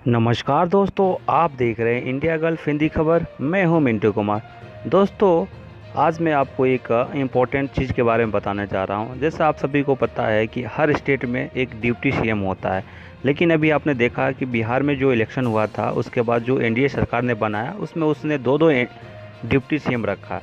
नमस्कार दोस्तों, आप देख रहे हैं इंडिया गल्फ हिंदी खबर। मैं हूं मिंटू कुमार। दोस्तों, आज मैं आपको एक इम्पोर्टेंट चीज़ के बारे में बताने जा रहा हूं। जैसा आप सभी को पता है कि हर स्टेट में एक डिप्टी सीएम होता है, लेकिन अभी आपने देखा कि बिहार में जो इलेक्शन हुआ था उसके बाद जो एनडीए सरकार ने बनाया उसमें उसने दो दो डिप्टी सीएम रखा।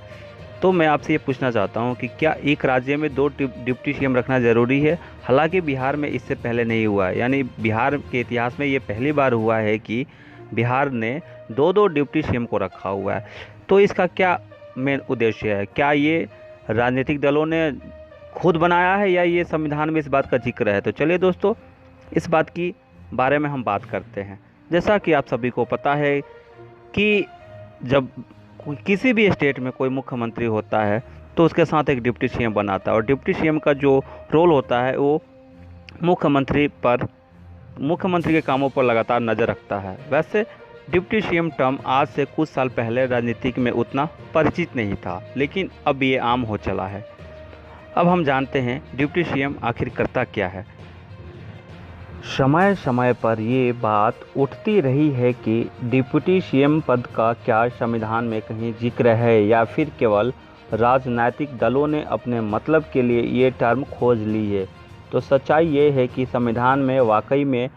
तो मैं आपसे ये पूछना चाहता हूँ कि क्या एक राज्य में दो डिप्टी सीएम रखना ज़रूरी है। हालांकि बिहार में इससे पहले नहीं हुआ है, यानी बिहार के इतिहास में ये पहली बार हुआ है कि बिहार ने दो दो डिप्टी सीएम को रखा हुआ है। तो इसका क्या मेन उद्देश्य है? क्या ये राजनीतिक दलों ने खुद बनाया है या ये संविधान में इस बात का जिक्र है? तो चलिए दोस्तों, इस बात की बारे में हम बात करते हैं। जैसा कि आप सभी को पता है कि जब किसी भी स्टेट में कोई मुख्यमंत्री होता है तो उसके साथ एक डिप्टी सीएम बनाता है, और डिप्टी सीएम का जो रोल होता है वो मुख्यमंत्री के कामों पर लगातार नज़र रखता है। वैसे डिप्टी सीएम टर्म आज से कुछ साल पहले राजनीति में उतना परिचित नहीं था, लेकिन अब ये आम हो चला है। अब हम जानते हैं डिप्टी सीएम आखिर करता क्या है। समय समय पर ये बात उठती रही है कि डिप्टी सीएम पद का क्या संविधान में कहीं जिक्र है या फिर केवल राजनीतिक दलों ने अपने मतलब के लिए ये टर्म खोज ली है। तो सच्चाई ये है कि संविधान में वाकई में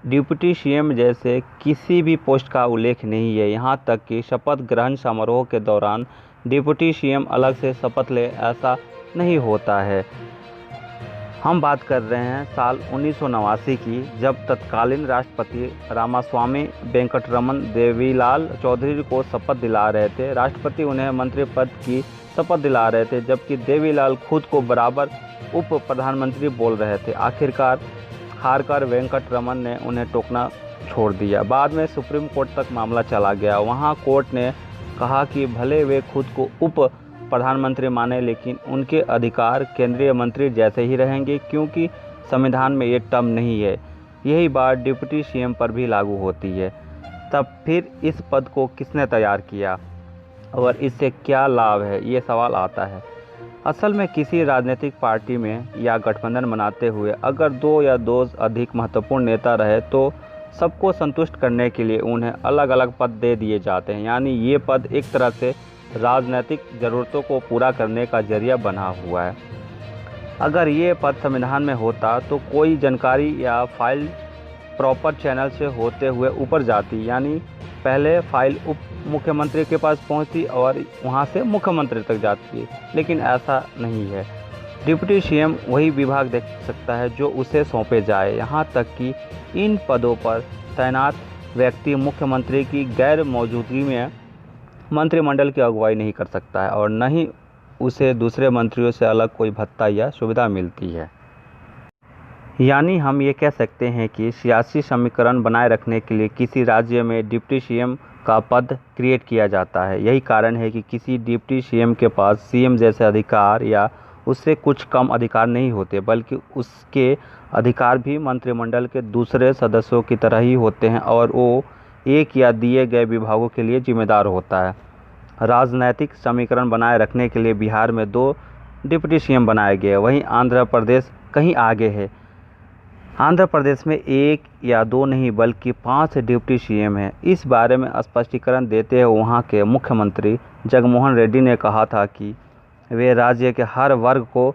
डिप्टी सीएम जैसे किसी भी पोस्ट का उल्लेख नहीं है। यहाँ तक कि शपथ ग्रहण समारोह के दौरान डिप्टी सीएम अलग से शपथ ले, ऐसा नहीं होता है। हम बात कर रहे हैं साल 1989 की, जब तत्कालीन राष्ट्रपति रामास्वामी वेंकटरमन देवीलाल चौधरी को शपथ दिला रहे थे। राष्ट्रपति उन्हें मंत्री पद की शपथ दिला रहे थे, जबकि देवीलाल खुद को बराबर उप प्रधानमंत्री बोल रहे थे। आखिरकार हारकर वेंकटरमन ने उन्हें टोकना छोड़ दिया। बाद में सुप्रीम कोर्ट तक मामला चला गया। वहां कोर्ट ने कहा कि भले वे खुद को उप प्रधानमंत्री माने, लेकिन उनके अधिकार केंद्रीय मंत्री जैसे ही रहेंगे, क्योंकि संविधान में ये टर्म नहीं है। यही बात डिप्टी सीएम पर भी लागू होती है। तब फिर इस पद को किसने तैयार किया और इससे क्या लाभ है, ये सवाल आता है। असल में किसी राजनीतिक पार्टी में या गठबंधन बनाते हुए अगर दो या दो अधिक महत्वपूर्ण नेता रहे तो सबको संतुष्ट करने के लिए उन्हें अलग अलग पद दे दिए जाते हैं। यानी ये पद एक तरह से राजनीतिक ज़रूरतों को पूरा करने का जरिया बना हुआ है। अगर ये पद संविधान में होता तो कोई जानकारी या फाइल प्रॉपर चैनल से होते हुए ऊपर जाती, यानी पहले फाइल उप मुख्यमंत्री के पास पहुंचती और वहां से मुख्यमंत्री तक जाती, लेकिन ऐसा नहीं है। डिप्टी सीएम वही विभाग देख सकता है जो उसे सौंपे जाए। यहाँ तक कि इन पदों पर तैनात व्यक्ति मुख्यमंत्री की गैर मौजूदगी में मंत्रिमंडल की अगुवाई नहीं कर सकता है, और न ही उसे दूसरे मंत्रियों से अलग कोई भत्ता या सुविधा मिलती है। यानी हम ये कह सकते हैं कि सियासी समीकरण बनाए रखने के लिए किसी राज्य में डिप्टी सीएम का पद क्रिएट किया जाता है। यही कारण है कि किसी डिप्टी सीएम के पास सीएम जैसे अधिकार या उससे कुछ कम अधिकार नहीं होते, बल्कि उसके अधिकार भी मंत्रिमंडल के दूसरे सदस्यों की तरह ही होते हैं, और वो एक या दिए गए विभागों के लिए जिम्मेदार होता है। राजनैतिक समीकरण बनाए रखने के लिए बिहार में दो डिप्टी सीएम बनाए गए, वहीं आंध्र प्रदेश कहीं आगे है। आंध्र प्रदेश में एक या दो नहीं बल्कि 5 डिप्टी सीएम हैं। इस बारे में स्पष्टीकरण देते हुए वहां के मुख्यमंत्री जगनमोहन रेड्डी ने कहा था कि वे राज्य के हर वर्ग को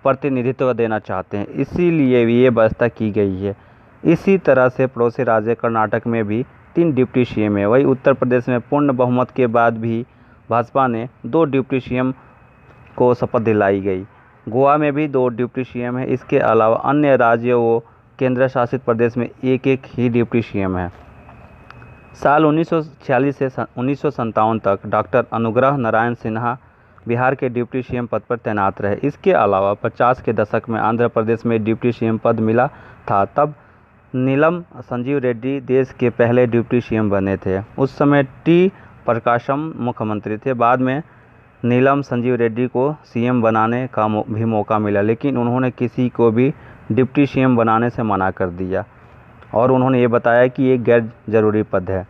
प्रतिनिधित्व देना चाहते हैं, इसीलिए ये व्यवस्था की गई है। इसी तरह से पड़ोसी राज्य कर्नाटक में भी 3 डिप्टी सीएम है। वहीं उत्तर प्रदेश में पूर्ण बहुमत के बाद भी भाजपा ने 2 डिप्टी सीएम को शपथ दिलाई गई। गोवा में भी 2 डिप्टी सीएम है। इसके अलावा अन्य राज्यों व केंद्र शासित प्रदेश में एक एक ही डिप्टी सीएम है। साल 1946 से 1957 तक डॉक्टर अनुग्रह नारायण सिन्हा बिहार के डिप्टी सीएम पद पर तैनात रहे। इसके अलावा 50 के दशक में आंध्र प्रदेश में डिप्टी सीएम पद मिला था। तब नीलम संजीव रेड्डी देश के पहले डिप्टी सीएम बने थे। उस समय टी प्रकाशम मुख्यमंत्री थे। बाद में नीलम संजीव रेड्डी को सीएम बनाने का भी मौका मिला, लेकिन उन्होंने किसी को भी डिप्टी सीएम बनाने से मना कर दिया, और उन्होंने ये बताया कि ये गैर जरूरी पद है।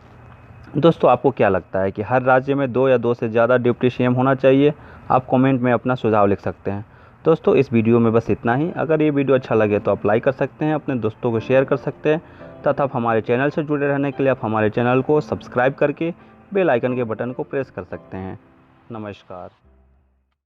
दोस्तों, आपको क्या लगता है कि हर राज्य में 2 या 2 से ज़्यादा डिप्टी सीएम होना चाहिए? आप कमेंट में अपना सुझाव लिख सकते हैं। दोस्तों इस वीडियो में बस इतना ही। अगर ये वीडियो अच्छा लगे तो आप लाइक कर सकते हैं, अपने दोस्तों को शेयर कर सकते हैं तथा आप हमारे चैनल से जुड़े रहने के लिए आप हमारे चैनल को सब्सक्राइब करके बेल आइकन के बटन को प्रेस कर सकते हैं। नमस्कार।